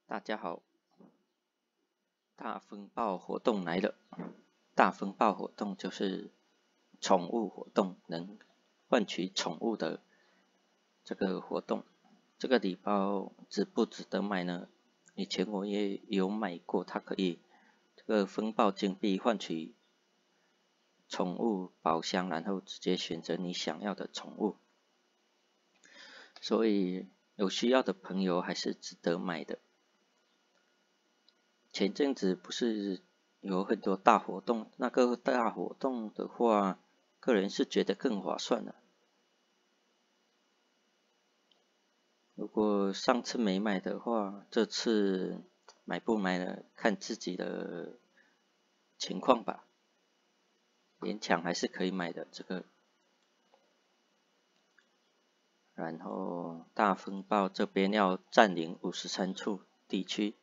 大家好，大风暴活动来了。大风暴活动就是宠物活动，能换取宠物的这个活动。这个礼包值不值得买呢？以前我也有买过，它可以这个风暴金币换取宠物宝箱，然后直接选择你想要的宠物。所以有需要的朋友还是值得买的。前阵子不是有很多大活动，那个大活动的话，个人是觉得更划算了。如果上次没买的话，这次买不买呢？看自己的情况吧。勉强还是可以买的这个。然后大风暴这边要占领53处地区。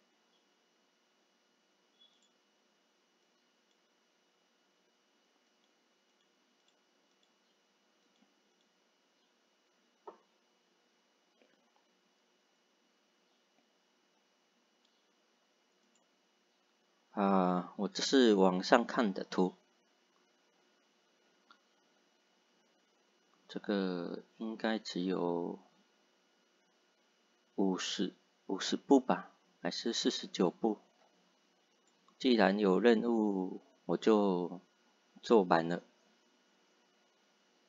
我这是网上看的图，这个应该只有50部吧，还是49部？既然有任务，我就做完了。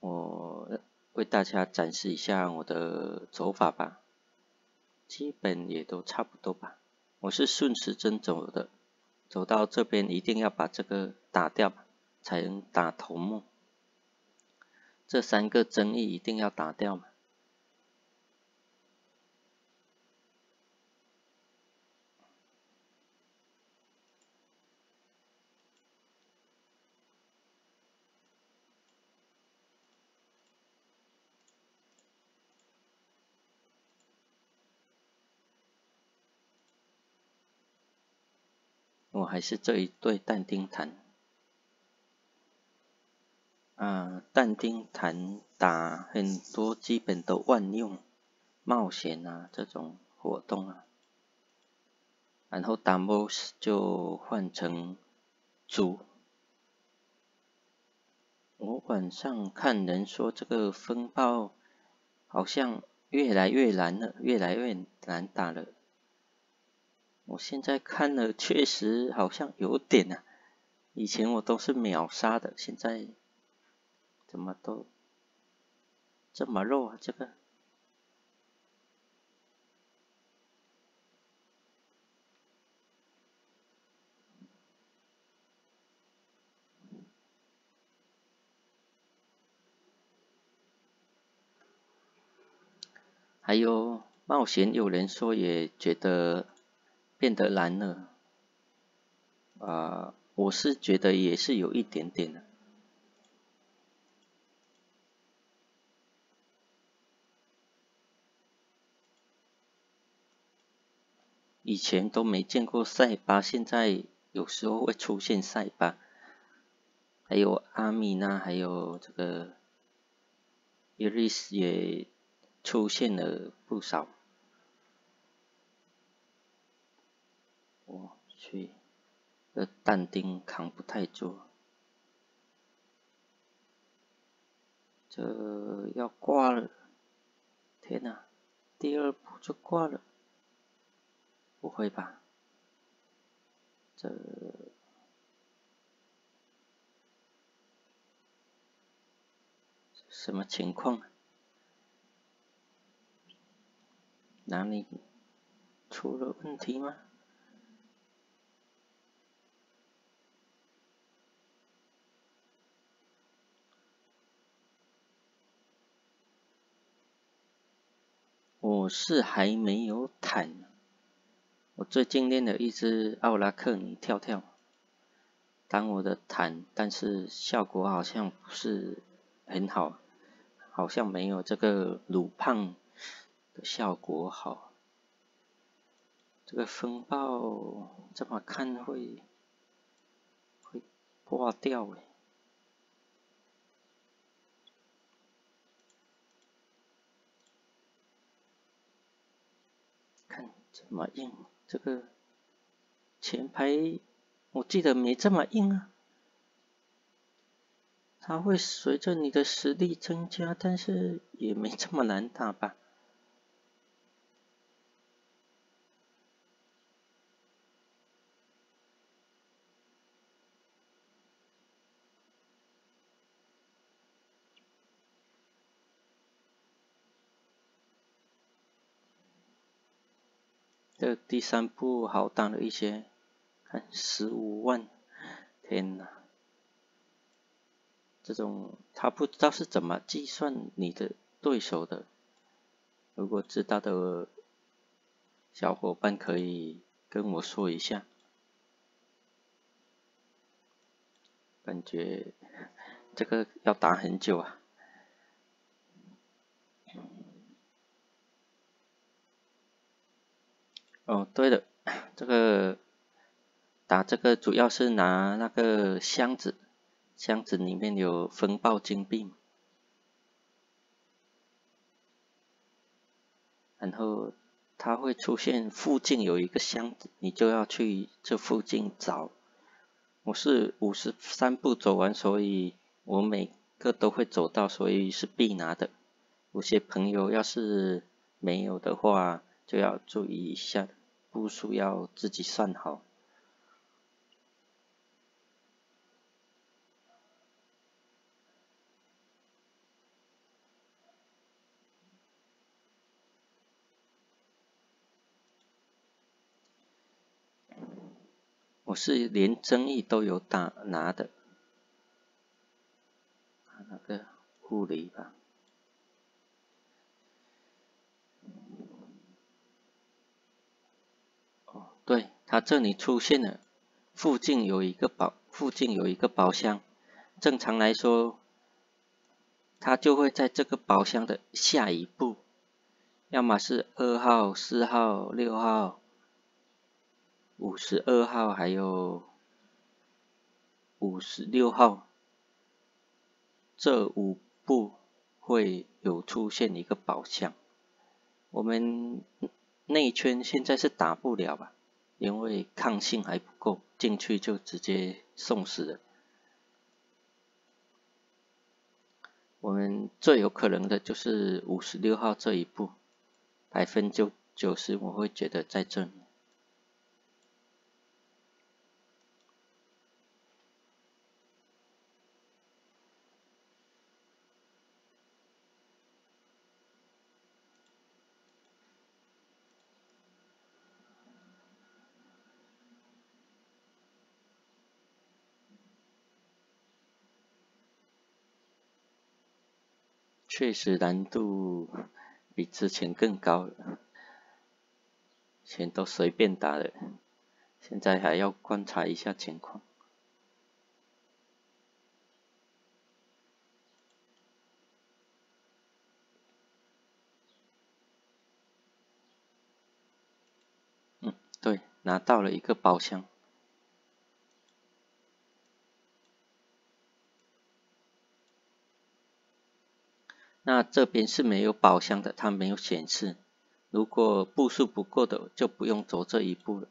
我为大家展示一下我的走法吧，基本也都差不多吧。我是顺时针走的，走到这边一定要把这个打掉，才能打头目。这3个争议一定要打掉嘛。我还是这一对但丁坦。但丁坦打很多基本都万用，冒险啊这种活动啊。然后打 boss 就换成猪。我晚上看人说这个风暴好像越来越难了，越来越难打了。我现在看了确实好像有点啊，以前我都是秒杀的，现在怎么都这么弱啊这个。还有冒险，有人说也觉得变得难了。我是觉得也是有一点点的。以前都没见过塞巴，现在有时候会出现塞巴，还有阿米娜，还有这个伊瑞斯也出现了不少。我去，这但丁扛不太住，这要挂了！天哪，第2步就挂了，不会吧？这什么情况？哪里出了问题吗？我是还没有坦，我最近练了一只奥拉克尼跳跳当我的坦，但是效果好像不是很好，好像没有这个鲁胖的效果好。这个风暴这么看会挂掉诶。看这么硬，这个前排我记得没这么硬啊。它会随着你的实力增加，但是也没这么难打吧。这第3步好大了一些，看15万，天哪！这种他不知道是怎么计算你的对手的，如果知道的小伙伴可以跟我说一下。感觉这个要打很久啊。哦，对了，这个打这个主要是拿那个箱子，箱子里面有风暴金币，然后它会出现附近有一个箱子，你就要去这附近找。我是53步走完，所以我每个都会走到，所以是必拿的。有些朋友要是没有的话，就要注意一下，步数要自己算好。我是连争议都有拿的，那个护理吧。哦，对，它这里出现了，附近有一个宝箱。正常来说，它就会在这个宝箱的下一步，要么是2号、4号、6号、52号，还有56号，这5步会有出现一个宝箱。我们内圈现在是打不了吧，因为抗性还不够，进去就直接送死了。我们最有可能的就是56号这一步，90%我会觉得在这里。确实难度比之前更高了，以前都随便打的，现在还要观察一下情况。对，拿到了一个宝箱。那这边是没有宝箱的，它没有显示。如果步数不够的，就不用走这一步了。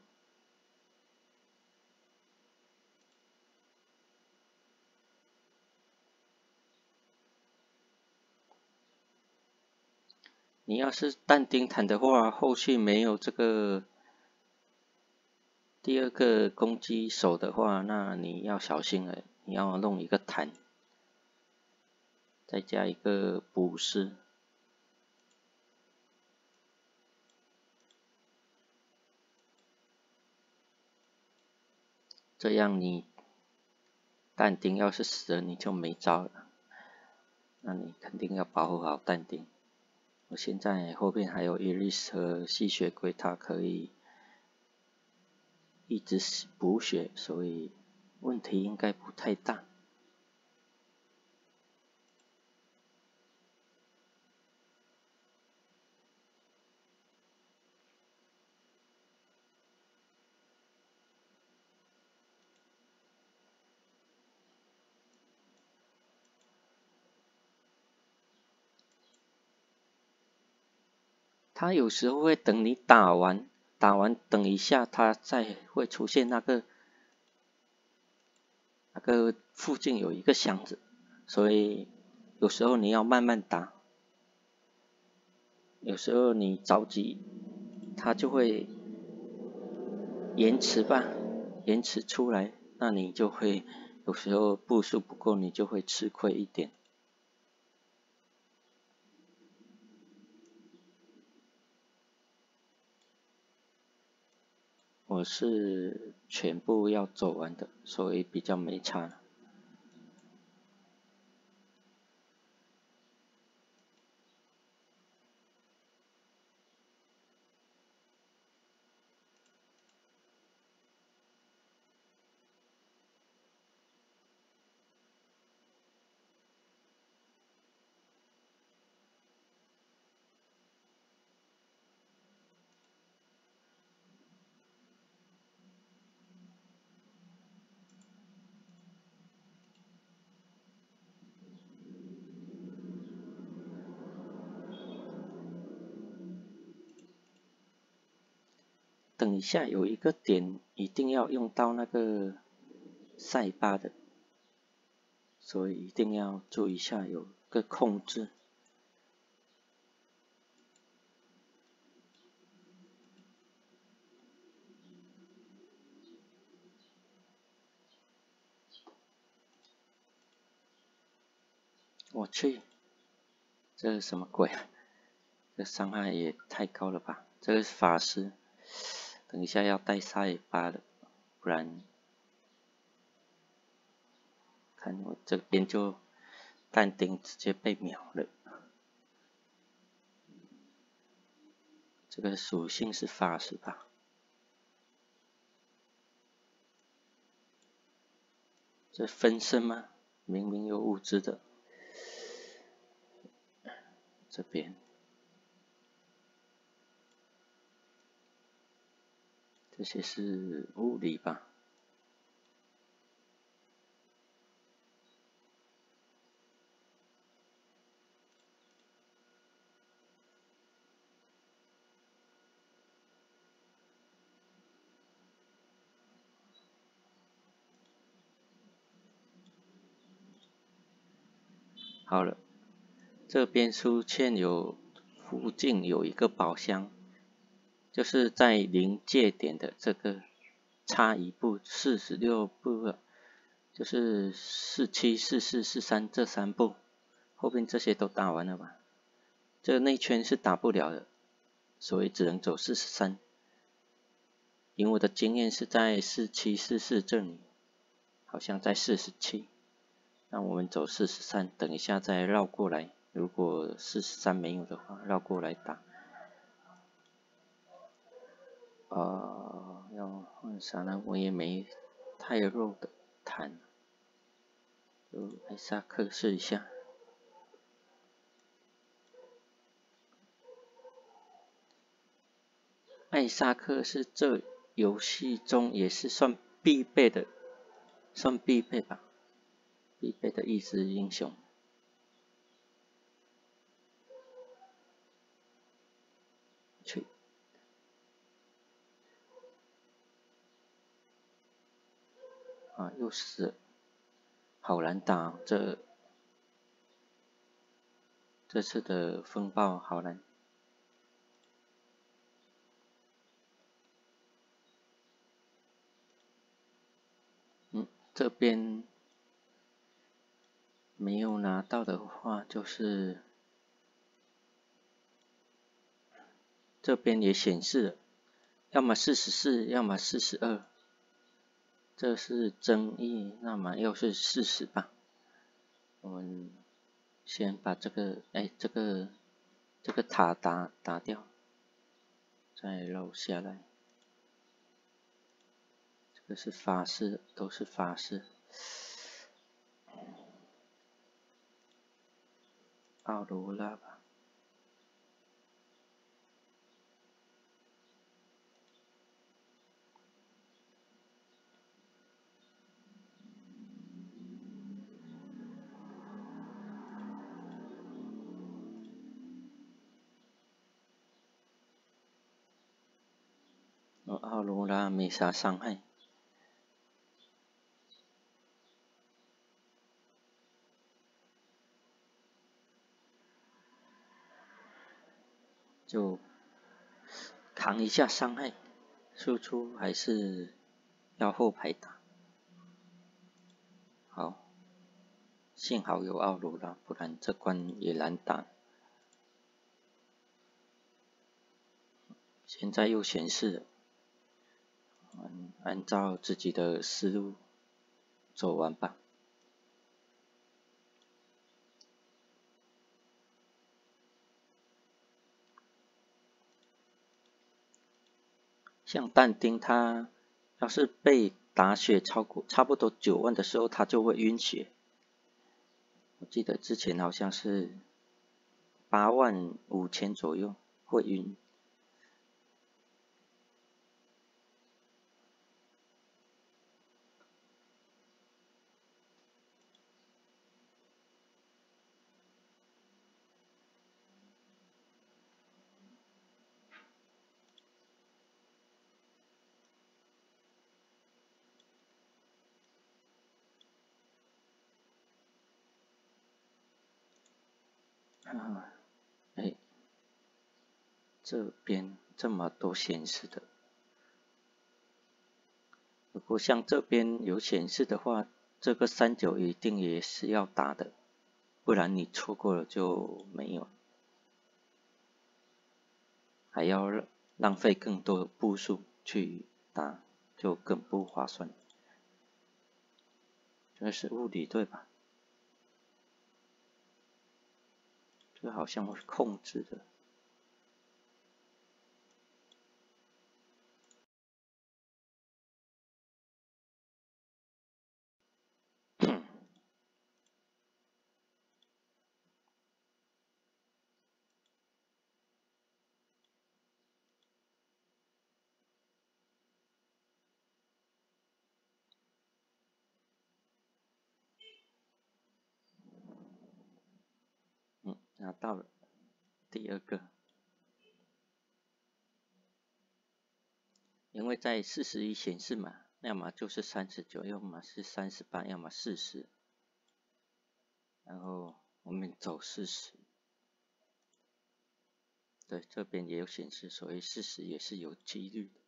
你要是但丁坦的话，后续没有这个第2个攻击手的话，那你要小心了，你要弄一个坦，再加一个补师，这样你但丁要是死了，你就没招了。那你肯定要保护好但丁。我现在后面还有伊丽丝和吸血鬼，它可以一直补血，所以问题应该不太大。它有时候会等你打完等一下，它再会出现那个附近有一个箱子，所以有时候你要慢慢打，有时候你着急，它就会延迟出来，那你就会有时候步数不够，你就会吃亏一点。我是全部要走完的，所以比较没差。等一下有一个点一定要用到那个塞巴的，所以一定要注意一下有个控制。我去，这是什么鬼啊？这伤害也太高了吧！这个是法师，等一下要带塞巴的，不然看我这边就但丁直接被秒了。这个属性是法师吧？这分身吗？明明有物质的。这边，这些是物理吧？好了，这边出现附近有一个宝箱，就是在临界点的这个差一步46步了，就是47、44、43这3步，后面这些都打完了吧？这个内圈是打不了的，所以只能走43。以我的经验是在47、44这里，好像在47。那我们走43，等一下再绕过来。如果43没有的话，绕过来打。要换啥呢？我也没太肉的炭，就艾萨克试一下。艾萨克是这游戏中也是算必备的，算必备吧，必备的一只英雄。去。又死了，好难打，这次的风暴好难。这边没有拿到的话，就是这边也显示了，要么44，要么42，这是争议，那么又是40吧。我们先把这个塔打掉，再绕下来。这个是法师，都是法师。奥罗拉吧。奥罗拉没啥伤害。就扛一下伤害，输出还是要后排打。好，幸好有奥罗拉，不然这关也难打。现在又显示了，按照自己的思路走完吧。像但丁他要是被打血差不多9万的时候，他就会晕血。我记得之前好像是85000左右会晕。这边这么多显示的，如果像这边有显示的话，这个39一定也是要打的，不然你错过了就没有，还要浪费更多的步数去打，就更不划算。这是物理对吧？这好像是控制的。拿到了第2个，因为在41显示嘛，要么就是39，要么是38，要么40，然后我们走40。对，这边也有显示，所以40也是有几率的。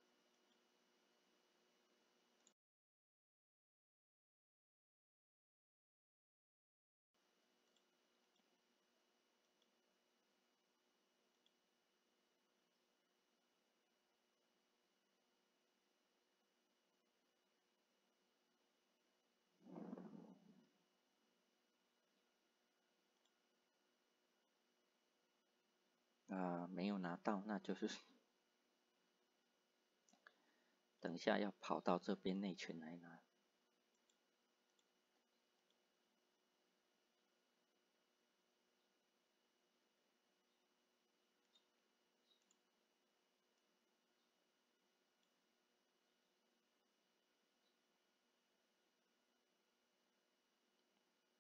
没有拿到，那就是等一下要跑到这边内圈来拿。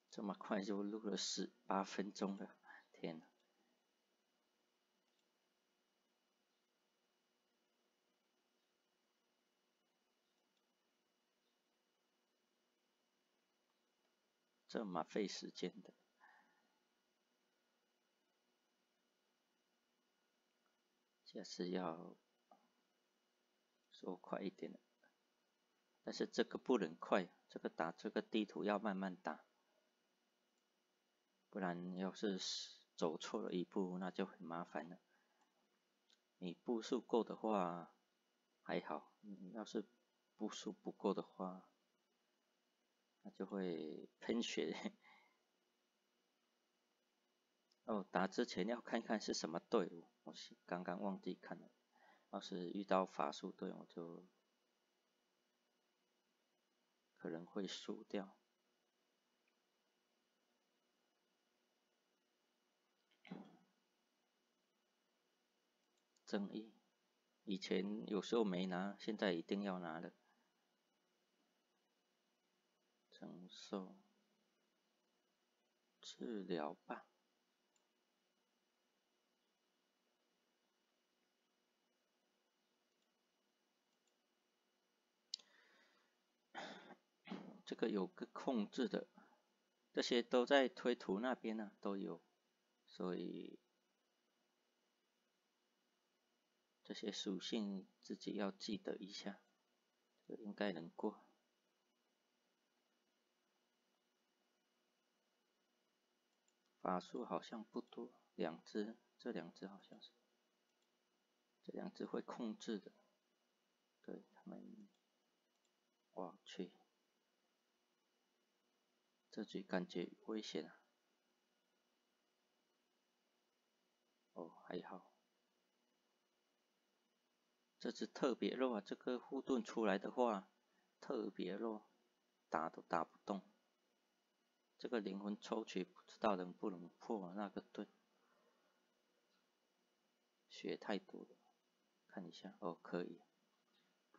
这么快就录了18分钟了，天哪！这么费时间的，下次要说快一点。但是这个不能快，这个打这个地图要慢慢打，不然要是走错了一步，那就很麻烦了。你步数够的话还好，要是步数不够的话，那就会喷血。哦，打之前要看看是什么队伍，我刚刚忘记看了。要是遇到法术队，我就可能会输掉。正义，以前有时候没拿，现在一定要拿了。承受治疗吧。这个有个控制的，这些都在推图那边呢、都有，所以这些属性自己要记得一下，这应该能过。法术好像不多，2只，这2只好像是，这2只会控制的，对他们，哇去，这局感觉危险啊！哦，还好，这只特别弱啊，这个护盾出来的话特别弱，打都打不动。这个灵魂抽取不知道能不能破那个盾，血太多了，看一下哦，可以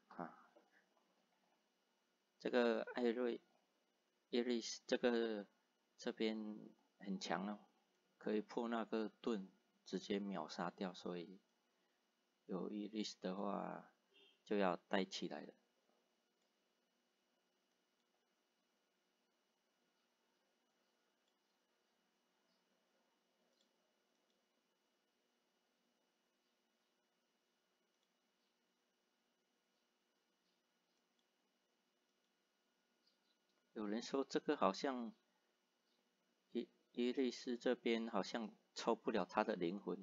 啊。这个艾瑞斯这边很强哦，可以破那个盾，直接秒杀掉，所以有艾瑞斯的话就要带起来了。有人说这个好像伊瑞斯这边好像抽不了他的灵魂，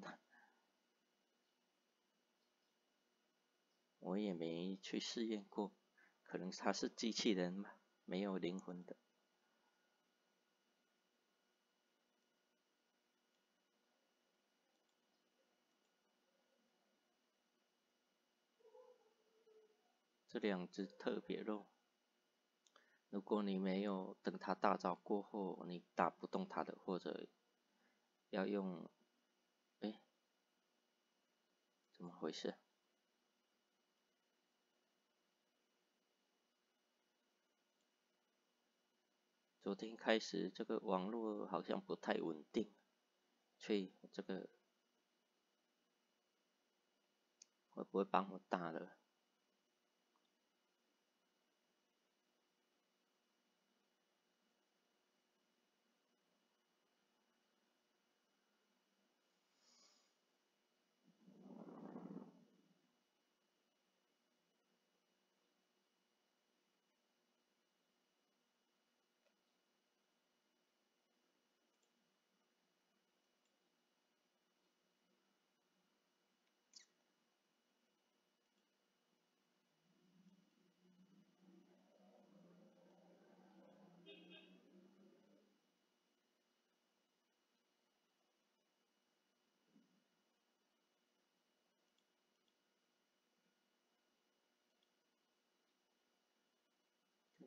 我也没去试验过，可能他是机器人吧，没有灵魂的。这2只特别弱，如果你没有等他大招过后，你打不动他的，或者要用，哎，怎么回事？昨天开始这个网络好像不太稳定，所以这个会不会帮我打了？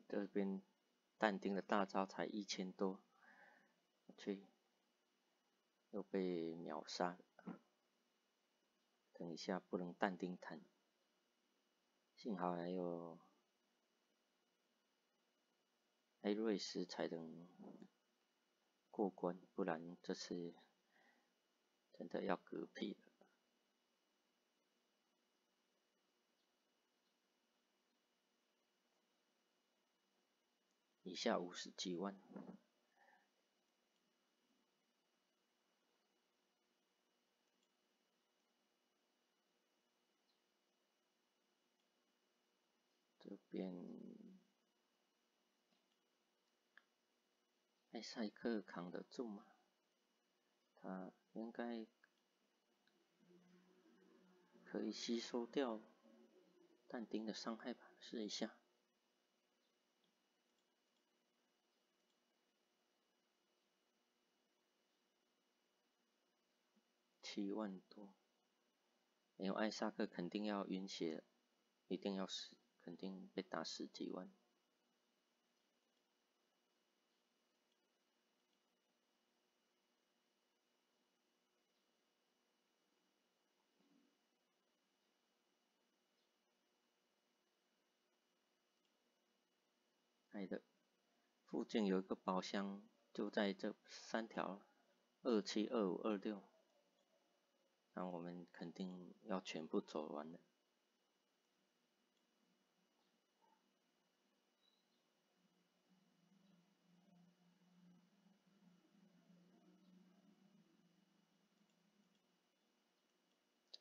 这边但丁的大招才1000多，去又被秒杀了。等一下不能但丁弹，幸好还有艾瑞斯才能过关，不然这次真的要嗝屁了。以下50几万。这边艾赛克扛得住吗？他应该可以吸收掉但丁的伤害吧，试一下。7万多，没有艾萨克肯定要晕血，一定要死，肯定被打10几万。来的，附近有一个宝箱，就在这3条，27、25、26，那我们肯定要全部走完的。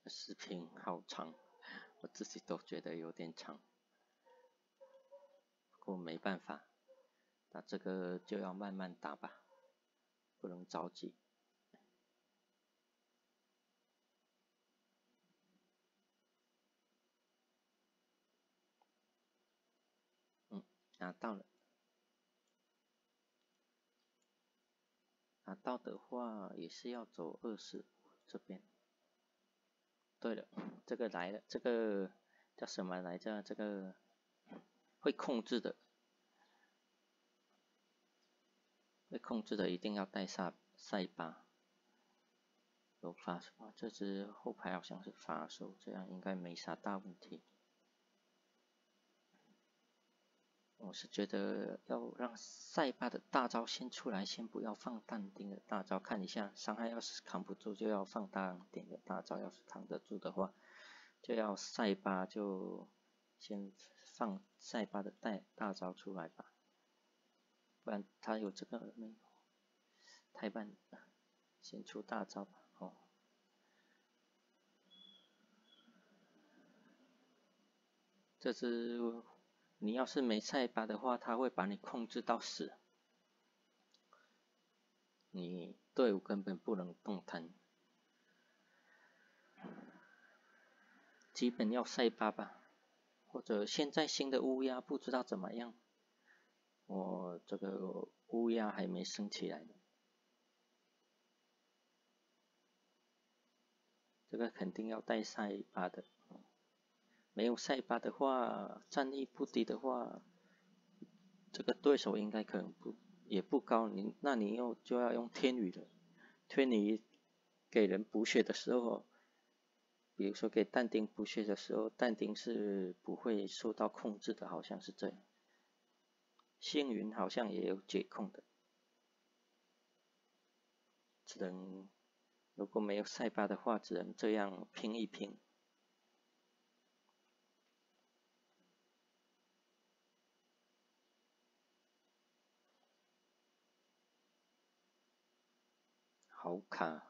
视频好长，我自己都觉得有点长，不过没办法，那这个就要慢慢打吧，不能着急。拿到了，拿到的话也是要走25这边。对了，这个来了，这个叫什么来着？这个会控制的，一定要带塞巴。有发手，这只后排好像是发手，这样应该没啥大问题。我是觉得要让塞巴的大招先出来，先不要放淡定的大招，看一下伤害要是扛不住就要放大点的大招，要是扛得住的话，就要塞巴就先放塞巴的大招出来吧，不然他有这个没有？太慢，先出大招吧。哦，这只你要是没塞巴的话，他会把你控制到死。你队伍根本不能动弹，基本要塞巴吧，或者现在新的乌鸦不知道怎么样，我这个乌鸦还没升起来呢，这个肯定要带塞巴的，没有塞巴的话，战力不低的话，这个对手应该可能也不高，那你就要用天宇了，天宇给人补血的时候。比如说给但丁补血的时候，但丁是不会受到控制的，好像是这样。星云好像也有解控的，只能如果没有塞巴的话，只能这样拼一拼。好卡，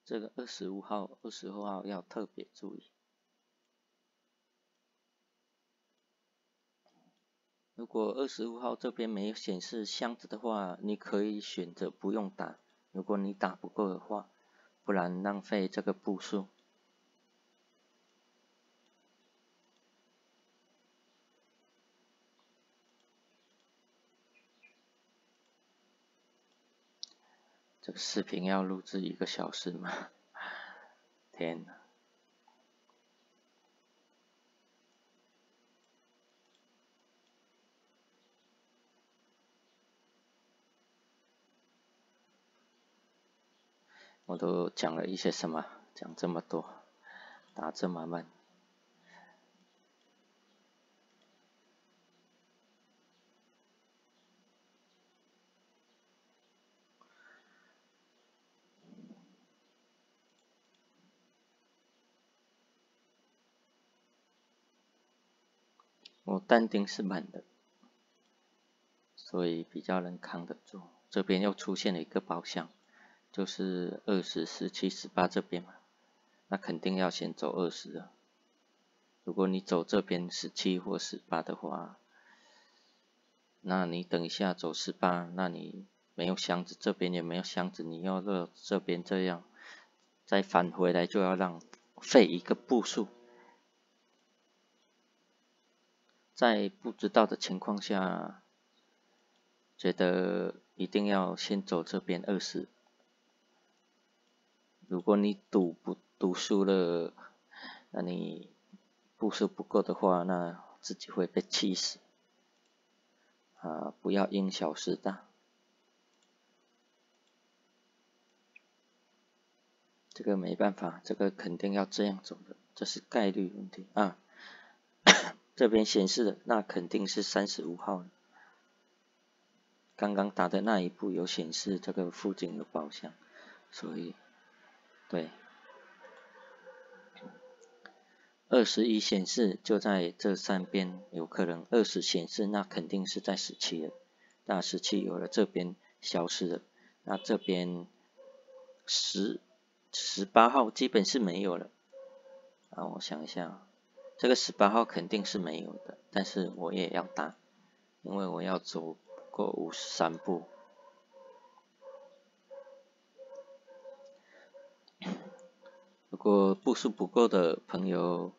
这个25号要特别注意。如果25号这边没有显示箱子的话，你可以选择不用打。如果你打不够的话，不然浪费这个步数。这个视频要录制1个小时吗？天哪！我都讲了一些什么？讲这么多，打这么慢。我但丁是满的，所以比较能扛得住。这边又出现了一个宝箱，就是20、17、18这边嘛，那肯定要先走20了。如果你走这边17或18的话，那你等一下走18，那你没有箱子，这边也没有箱子，你要这边这样，再返回来就要浪费一个步数。在不知道的情况下，觉得一定要先走这边20。如果你赌输了，那你步数不够的话，那自己会被气死。不要因小失大。这个没办法，这个肯定要这样走的，这是概率问题啊。这边显示的那肯定是35号了。刚刚打的那一步有显示这个附近有宝箱，所以对21显示就在这3边，有可能20显示那肯定是在17了，那17有了这边消失了，那这边18号基本是没有了啊，我想一下，这个18号肯定是没有的，但是我也要打，因为我要走过53步。如果步数不够的朋友，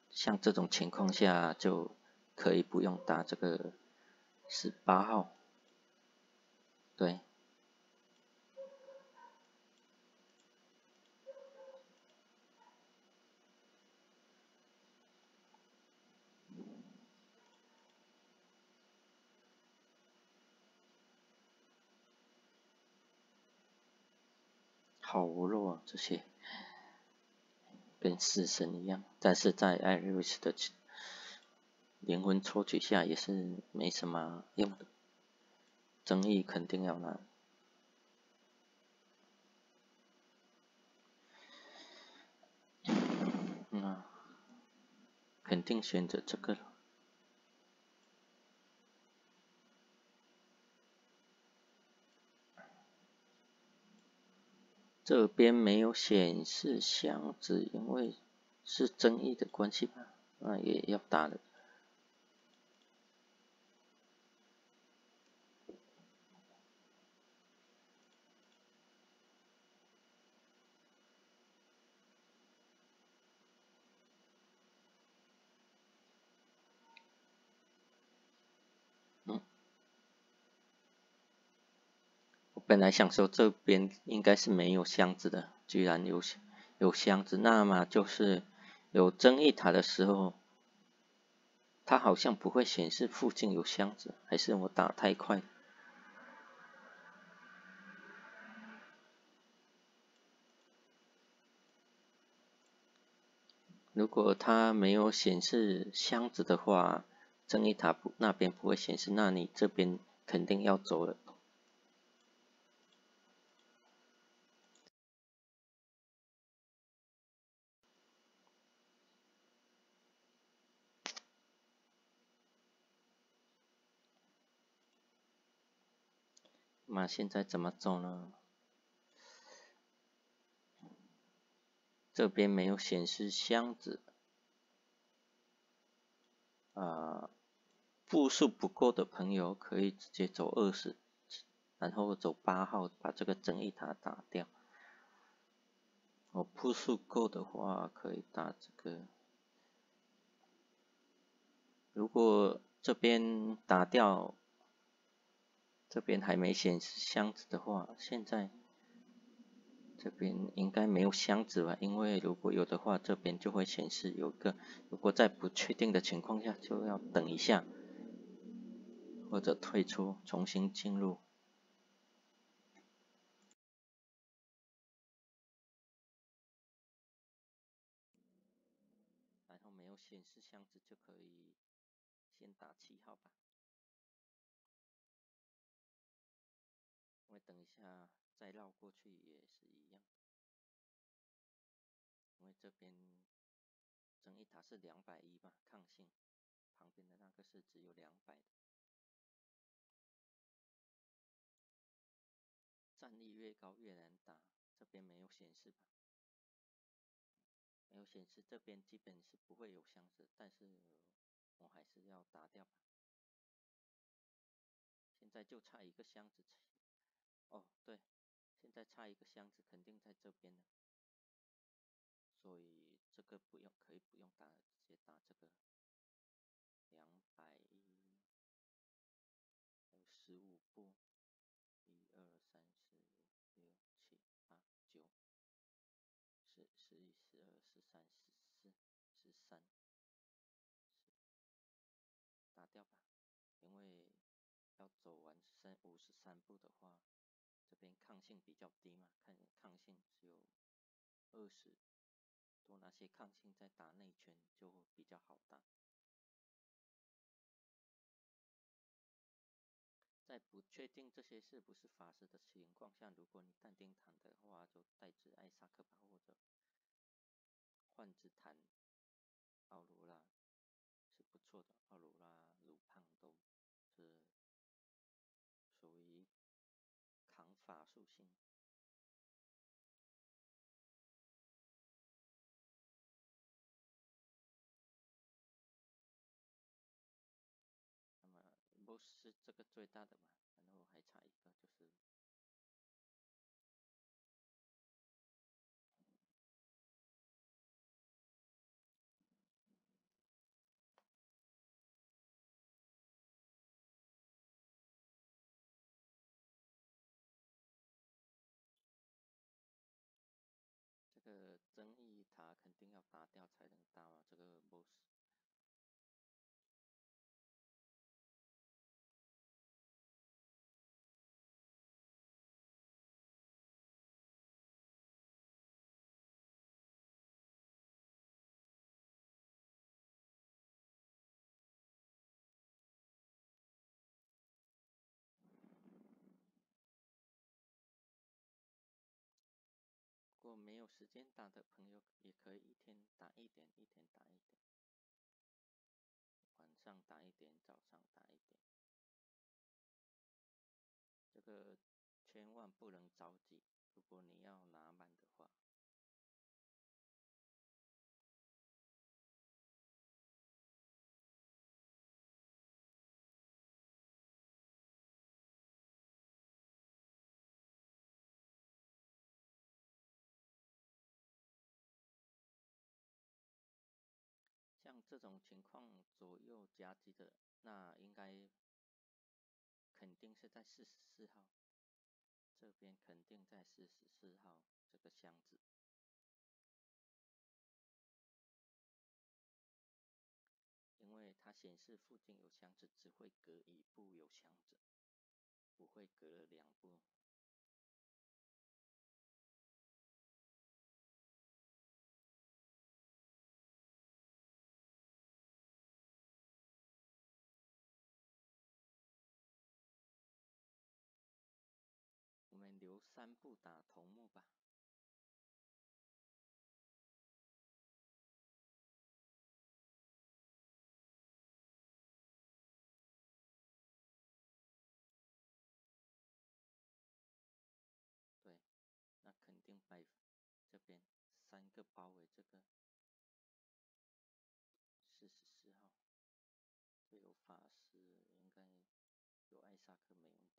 像这种情况下就可以不用打这个18号，对。好弱啊，这些跟死神一样，但是在艾瑞斯的灵魂抽取下也是没什么用的，争议肯定要拿。肯定选择这个了。这边没有显示箱子，因为是争议的关系吧，那也要打了。我本来想说这边应该是没有箱子的，居然有箱子，那么就是有争议塔的时候，它好像不会显示附近有箱子，还是我打太快？如果它没有显示箱子的话，正义塔那边不会显示，那你这边肯定要走了。那现在怎么走呢？这边没有显示箱子，步数不够的朋友可以直接走20，然后走8号把这个正义塔打掉。我步数够的话可以打这个。如果这边打掉，这边还没显示箱子的话，现在这边应该没有箱子吧？因为如果有的话，这边就会显示有个。如果在不确定的情况下，就要等一下，或者退出，重新进入。然后没有显示箱子就可以先打7号吧。因为等一下再绕过去也是一样。因为这边争议塔是210吧，抗性，旁边的那个是只有200的。战力越高越难打，这边没有显示吧？没有显示，这边基本是不会有箱子，但是我还是要打掉吧。现在就差一个箱子。哦，对，现在差一个箱子，肯定在这边了。所以这个不用，可以不用打了，直接打这个215步，1、2、3、4、5、6、7、8、9、10、11、12、13、14、13，打掉吧。因为要走完53步的话，这边抗性比较低嘛，看抗性只有20，多拿些抗性再打内圈就比较好打。在不确定这些是不是法师的情况下，如果你但丁坦的话，就带只艾萨克吧，或者幻之坦奥罗拉是不错的，奥罗拉、鲁胖都是属于这个最大的嘛，然后还差一个就是这个争议塔肯定要打掉才能打啊，这个 boss。如果没有时间打的朋友，也可以一天打一点，一天打一点，晚上打一点，早上打一点。这个千万不能着急，如果你要拿满的话。像这种情况左右夹击的，那应该肯定是在44号，这边肯定在44号这个箱子，因为它显示附近有箱子，只会隔一步有箱子，不会隔了2步。我们留3步打头目吧。对，那肯定摆这边3个包围这个44号，这有法师，应该有艾萨克没问题。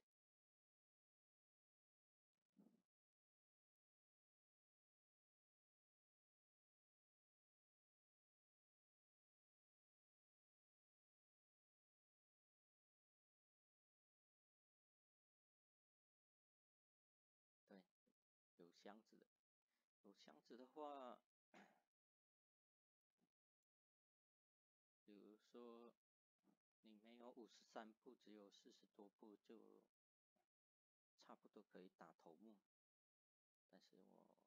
对，有箱子的，有箱子的话，比如说你没有53步，只有40多步，就差不多可以打头目。但是我还是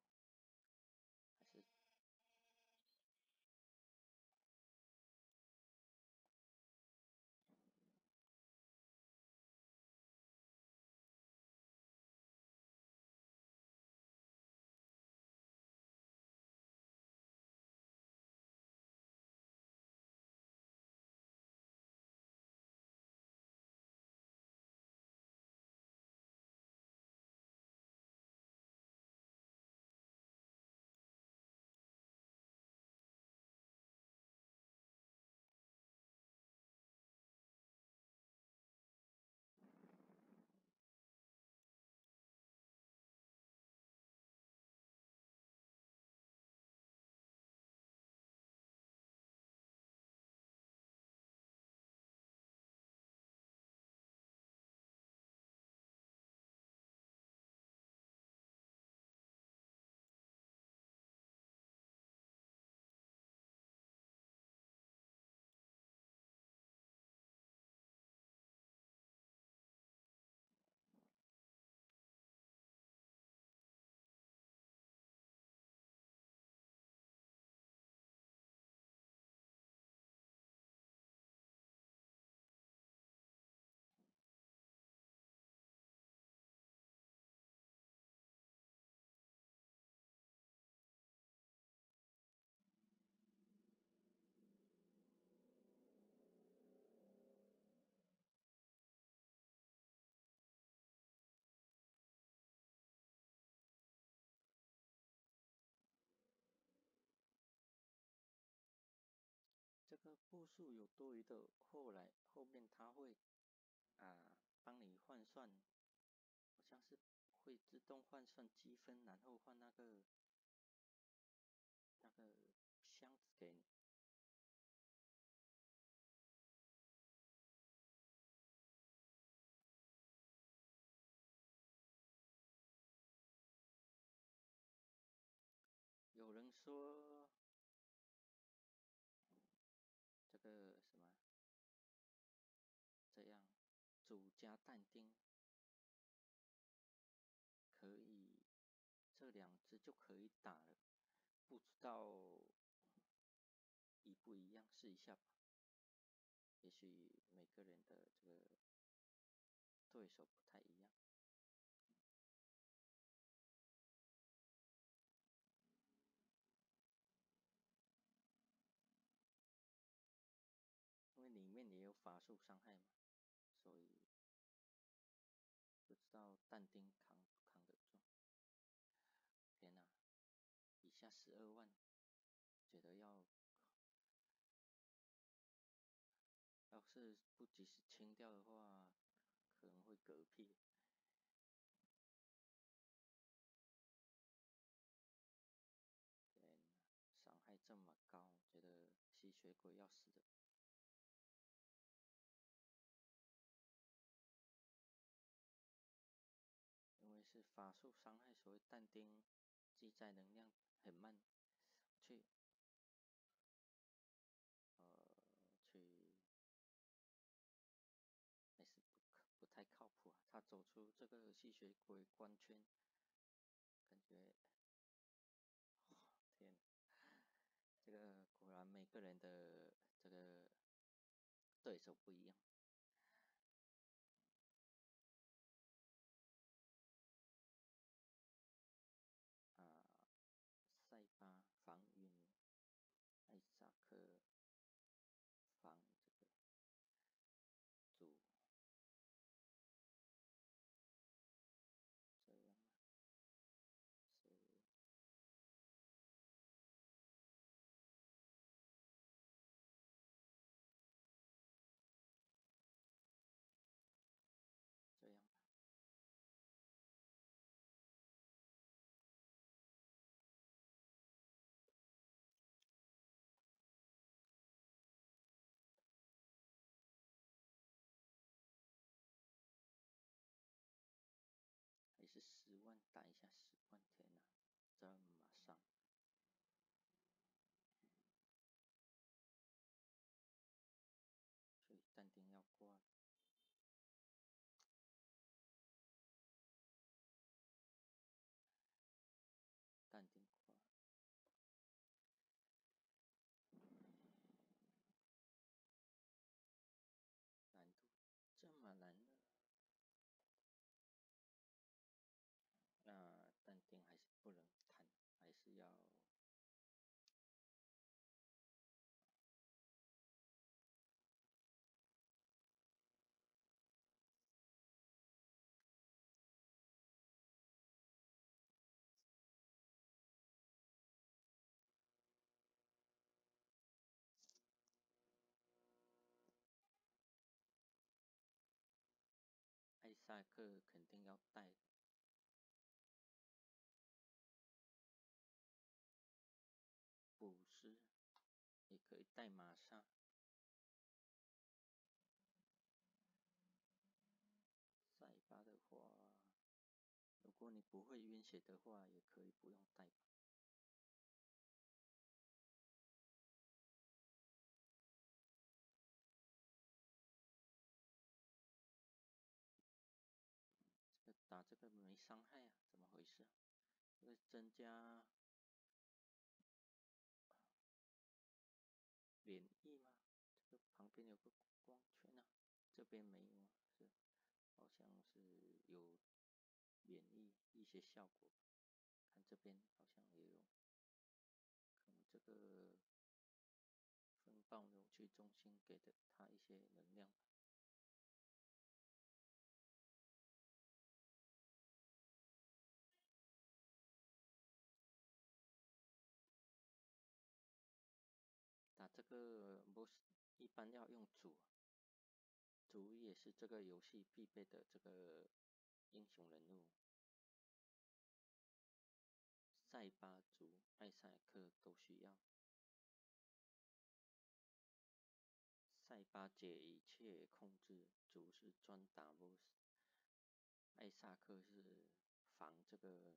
这个步数有多余的，后面他会帮你换算，好像是会自动换算积分，然后换那个箱子给你。有人说这个什么这样煮加但丁可以，这两只就可以打了，不知道一不一样，试一下吧。也许每个人的这个对手不太一样，因为里面也有法术伤害嘛，所以不知道但丁扛得住。天哪，以下12万，觉得要是不及时清掉的话，可能会嗝屁。天哪，伤害这么高，觉得吸血鬼要死的。因为是法术伤害，所以但丁记载能量很慢，去去还是不太靠谱啊。他走出这个吸血鬼关圈，感觉天，这个果然每个人的这个对手不一样啊。塞巴防晕，艾萨克防这个主，这样啊，是这样吧。还是10万，打一下10万，天哪，这么伤，所以但丁要挂，但丁挂，难度这么难呢？那但丁还是不能弹，还是要艾萨克肯定要带捕师，也可以带玛莎。塞巴的话，如果你不会晕血的话，也可以不用带吧。这个打这个没伤害啊，怎么回事啊？这个增加免疫吗？这个旁边有个光圈啊，这边没有啊，是好像是有免疫一些效果。看这边好像也有，可能这个风暴扭曲中心给的他一些能量吧。打这个 boss 一般要用主，族也是这个游戏必备的这个英雄人物，塞巴族、艾萨克都需要。塞巴解一切控制，族是专打 BOSS， 艾萨克是防这个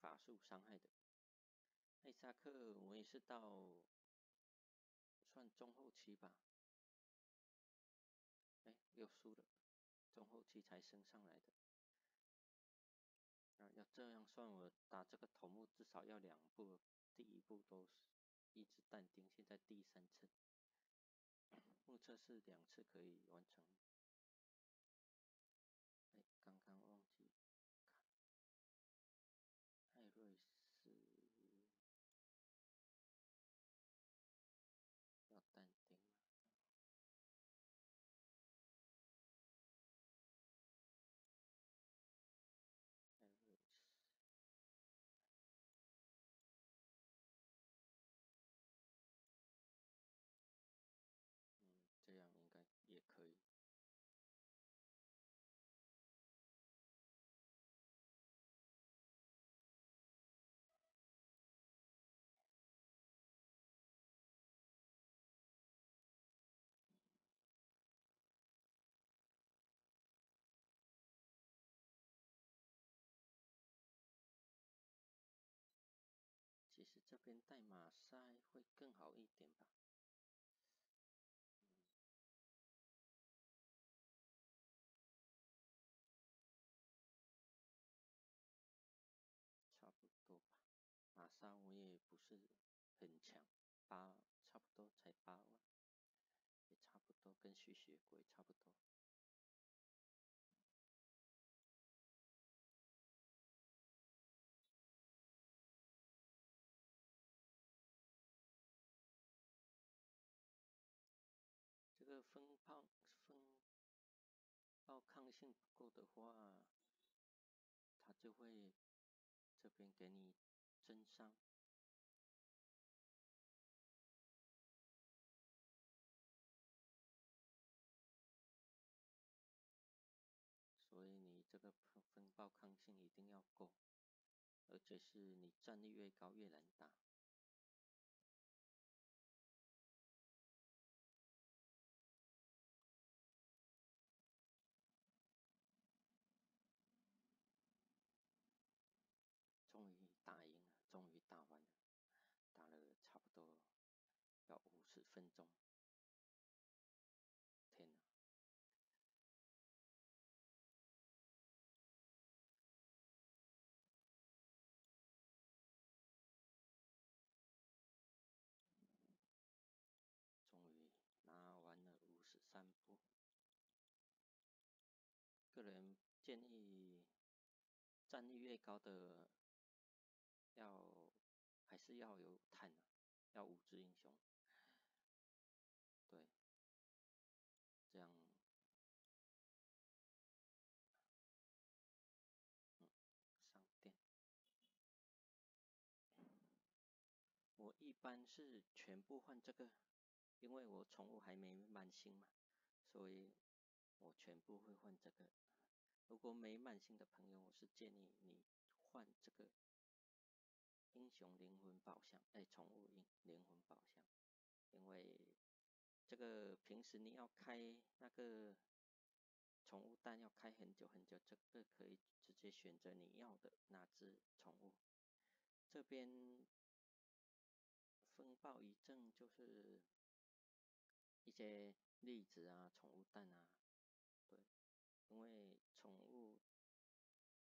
法术伤害的。艾萨克我也是到算中后期吧，又输了，中后期才升上来的。要这样算，我打这个头目至少要2步，第一步都是一直淡定，现在第3次，目测是2次可以完成。刚刚忘记看，艾瑞斯要淡定吗？艾瑞斯，这样应该也可以。其实这边带马赛会更好一点吧。差不多吧。马莎我也不是很强，差不多才8万，也差不多跟吸血鬼差不多。这个风暴抗性不够的话，它就会这边给你增伤。所以你这个风暴抗性一定要够，而且是你战力越高越难打。终于打赢了，终于打完了，打了差不多要50分钟。天哪！终于拿完了53步。个人建议，战力越高的还是要有坦啊，要5只英雄。对，这样，上电。我一般是全部换这个，因为我宠物还没满星嘛，所以我全部会换这个。如果没满星的朋友，我是建议你换这个英雄灵魂宝箱，宠物灵魂宝箱，因为这个平时你要开那个宠物蛋要开很久很久，这个可以直接选择你要的那只宠物。这边风暴一阵就是一些栗子啊、宠物蛋啊，对，因为宠物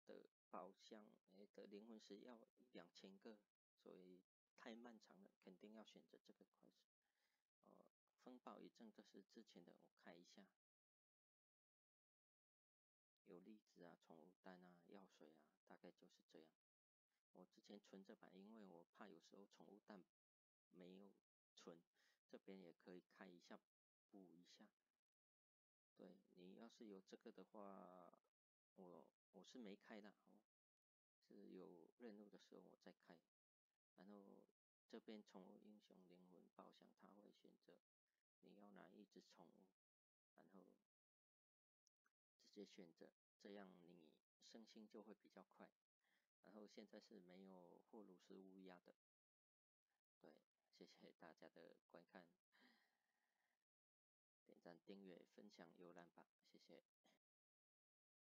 的宝箱的灵魂石要2000个，所以太漫长了，肯定要选择这个快速。风暴一阵这是之前的，我看一下，有栗子啊、宠物蛋啊、药水啊，大概就是这样。我之前存着吧，因为我怕有时候宠物蛋没有存，这边也可以开一下补一下。对，你要是有这个的话，我是没开的哦，是有任务的时候我再开。然后这边宠物英雄灵魂宝箱，它会选择你要哪一只宠物，然后直接选择，这样你升星就会比较快。然后现在是没有霍鲁斯乌鸦的，对，谢谢大家的观看，点赞、订阅、分享、浏览吧，谢谢。